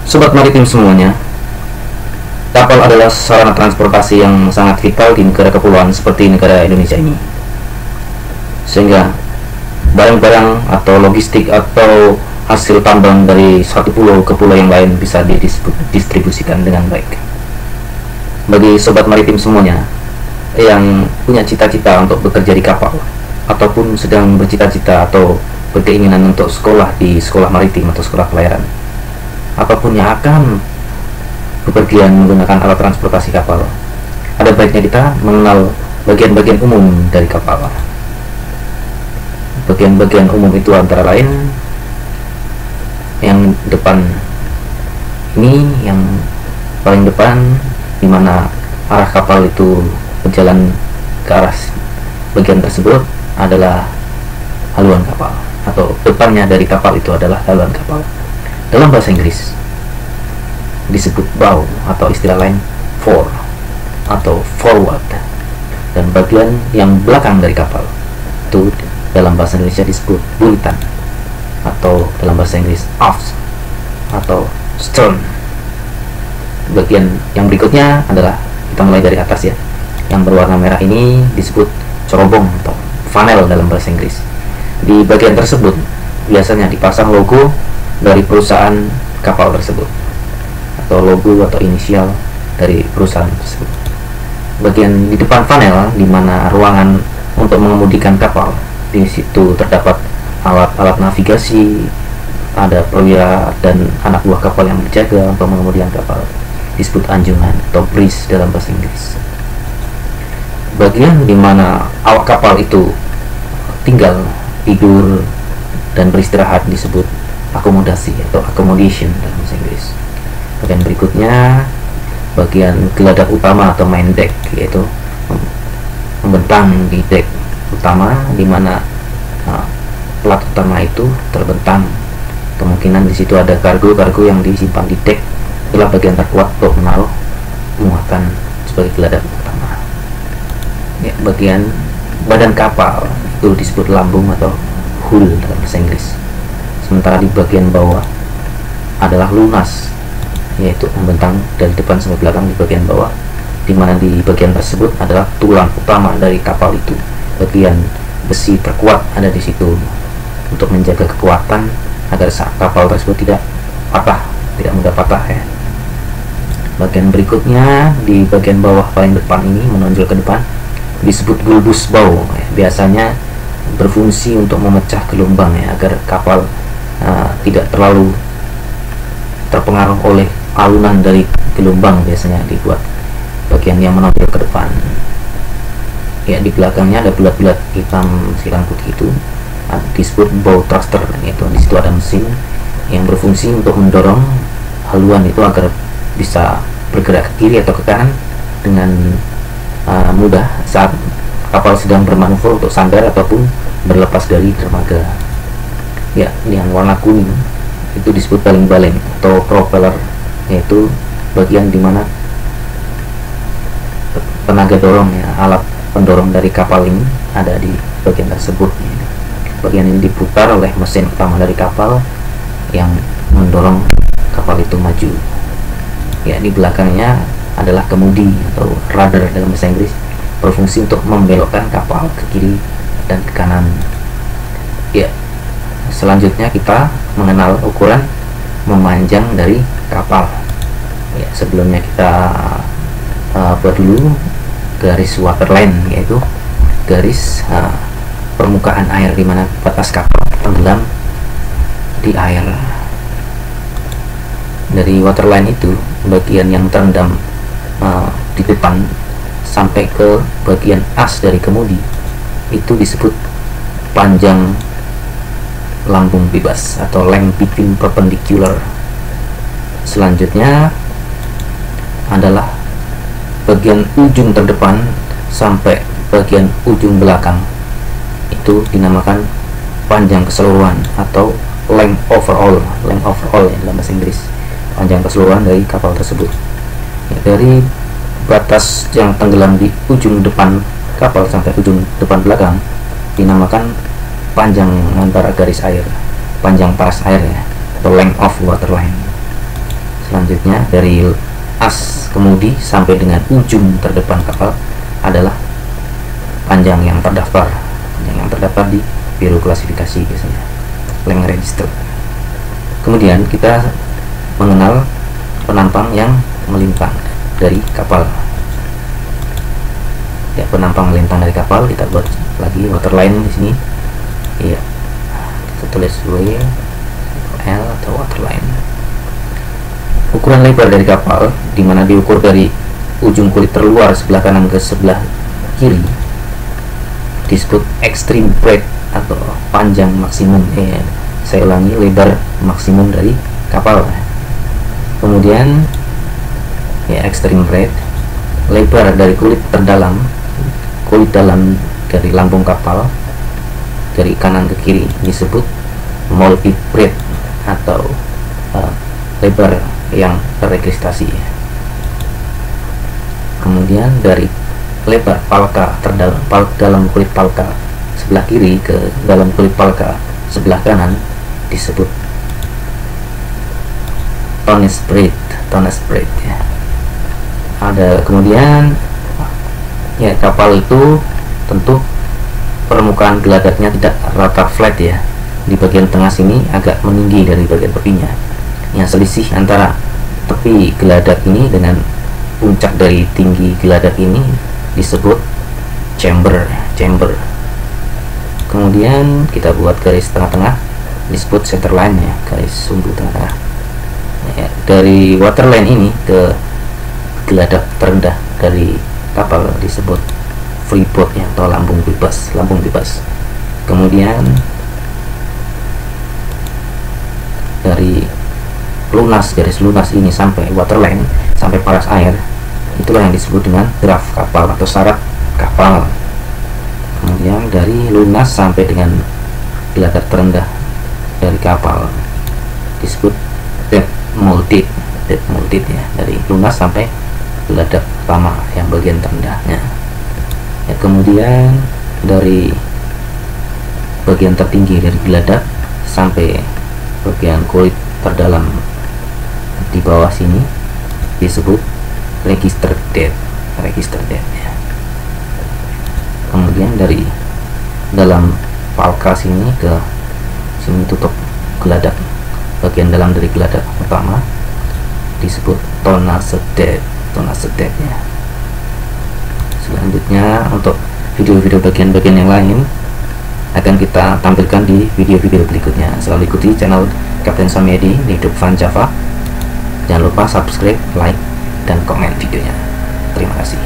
Sobat maritim semuanya, kapal adalah sarana transportasi yang sangat vital di negara kepulauan seperti negara Indonesia ini. Sehingga barang-barang atau logistik atau hasil tambang dari satu pulau ke pulau yang lain bisa didistribusikan dengan baik. Bagi sobat maritim semuanya yang punya cita-cita untuk bekerja di kapal, ataupun sedang bercita-cita atau berkeinginan untuk sekolah di sekolah maritim atau sekolah pelayaran, apapun yang akan bepergian menggunakan alat transportasi kapal, ada baiknya kita mengenal bagian-bagian umum dari kapal. Bagian-bagian umum itu antara lain yang depan ini, yang paling depan, dimana arah kapal itu berjalan ke arah bagian tersebut adalah haluan kapal, atau depannya dari kapal itu adalah haluan kapal. Dalam bahasa Inggris disebut bow, atau istilah lain fore atau forward. Dan bagian yang belakang dari kapal itu dalam bahasa Indonesia disebut buritan, atau dalam bahasa Inggris aft atau stern. Bagian yang berikutnya adalah, kita mulai dari atas ya, yang berwarna merah ini disebut cerobong atau funnel dalam bahasa Inggris. Di bagian tersebut biasanya dipasang logo dari perusahaan kapal tersebut, atau logo atau inisial dari perusahaan tersebut. Bagian di depan funnel, di mana ruangan untuk mengemudikan kapal, di situ terdapat alat-alat navigasi, ada perwira dan anak buah kapal yang berjaga untuk mengemudikan kapal, disebut anjungan atau bridge dalam bahasa Inggris. Bagian di mana awak kapal itu tinggal, tidur, dan beristirahat disebut akomodasi atau accommodation dalam bahasa Inggris. Bagian berikutnya, bagian geladak utama atau main deck, yaitu membentang di deck utama, di mana plat utama itu terbentang. Kemungkinan di situ ada kargo-kargo yang disimpan di deck. Itulah bagian terkuat untuk menaruh muatan sebagai geladak utama. Ya, bagian badan kapal itu disebut lambung atau hull dalam bahasa Inggris. Sementara di bagian bawah adalah lunas, yaitu membentang dari depan sampai belakang di bagian bawah, di mana di bagian tersebut adalah tulang utama dari kapal itu. Bagian besi terkuat ada di situ untuk menjaga kekuatan agar saat kapal tersebut tidak patah, tidak mudah patah ya. Bagian berikutnya di bagian bawah paling depan ini, menonjol ke depan, disebut bulbus bow ya. Biasanya berfungsi untuk memecah gelombang ya, agar kapal tidak terlalu terpengaruh oleh alunan dari gelombang. Biasanya dibuat bagian yang menonjol ke depan ya. Di belakangnya ada bulat-bulat hitam silang putih itu disebut bow thruster, yaitu di situ ada mesin yang berfungsi untuk mendorong haluan itu agar bisa bergerak ke kiri atau ke kanan dengan mudah saat kapal sedang bermanuver untuk sandar ataupun berlepas dari dermaga ya. Yang warna kuning itu disebut baling-baling atau propeller, yaitu bagian dimana tenaga dorong ya, alat pendorong dari kapal ini ada di bagian tersebut ya. Bagian ini diputar oleh mesin utama dari kapal yang mendorong kapal itu maju ya. Di belakangnya adalah kemudi atau rudder dalam bahasa Inggris, berfungsi untuk membelokkan kapal ke kiri dan ke kanan ya. Selanjutnya kita mengenal ukuran memanjang dari kapal ya. Sebelumnya kita buat dulu garis waterline, yaitu garis permukaan air di mana batas kapal tenggelam di air. Dari waterline itu, bagian yang terendam di depan sampai ke bagian as dari kemudi itu disebut panjang lambung bebas atau length between perpendicular. Selanjutnya adalah bagian ujung terdepan sampai bagian ujung belakang, itu dinamakan panjang keseluruhan atau length overall ya dalam bahasa Inggris, panjang keseluruhan dari kapal tersebut ya. Dari batas yang tenggelam di ujung depan kapal sampai ujung depan belakang dinamakan panjang antara garis air, panjang paras air ya, atau length of waterline. Selanjutnya dari as kemudi sampai dengan ujung terdepan kapal adalah panjang yang terdaftar di biro klasifikasi biasanya, length register. Kemudian kita mengenal penampang yang melintang dari kapal. Ya, penampang melintang dari kapal kita buat lagi waterline di sini. Iya, kita tulis W L atau waterline. Ukuran lebar dari kapal, dimana diukur dari ujung kulit terluar sebelah kanan ke sebelah kiri, disebut extreme breadth atau panjang maksimum. Saya ulangi, lebar maksimum dari kapal. Kemudian ya, extreme breadth, lebar dari kulit dalam dari lambung kapal dari kanan ke kiri disebut multi breadth atau lebar yang terregistrasi. Kemudian dari lebar palka dalam kulit palka sebelah kiri ke dalam kulit palka sebelah kanan disebut tonnage breadth ya. Ada kemudian ya, kapal itu tentu permukaan gelagatnya tidak rata flat ya. Di bagian tengah sini agak meninggi dari bagian tepinya. Yang selisih antara tepi geladak ini dengan puncak dari tinggi geladak ini disebut chamber. Kemudian kita buat garis tengah-tengah disebut centerline ya, garis sumbu tengah. Ya, dari waterline ini ke geladak terendah dari kapal disebut freeboard ya, atau lambung bebas. Kemudian dari garis lunas ini sampai waterline, sampai paras air, itulah yang disebut dengan draft kapal atau syarat kapal. Kemudian dari lunas sampai dengan geladak terendah dari kapal disebut depth molded ya, dari lunas sampai geladak utama yang bagian terendahnya ya. Kemudian dari bagian tertinggi dari geladak sampai bagian kulit terdalam di bawah sini disebut register depth ya. Kemudian dari dalam palka sini ke sini tutup geladak, bagian dalam dari geladak utama disebut tonnage depth ya. Selanjutnya untuk video-video bagian-bagian yang lain akan kita tampilkan di video-video berikutnya. Selalu ikuti channel Kapten Samyadi di YouTube Fan Java. Jangan lupa subscribe, like, dan komen videonya. Terima kasih.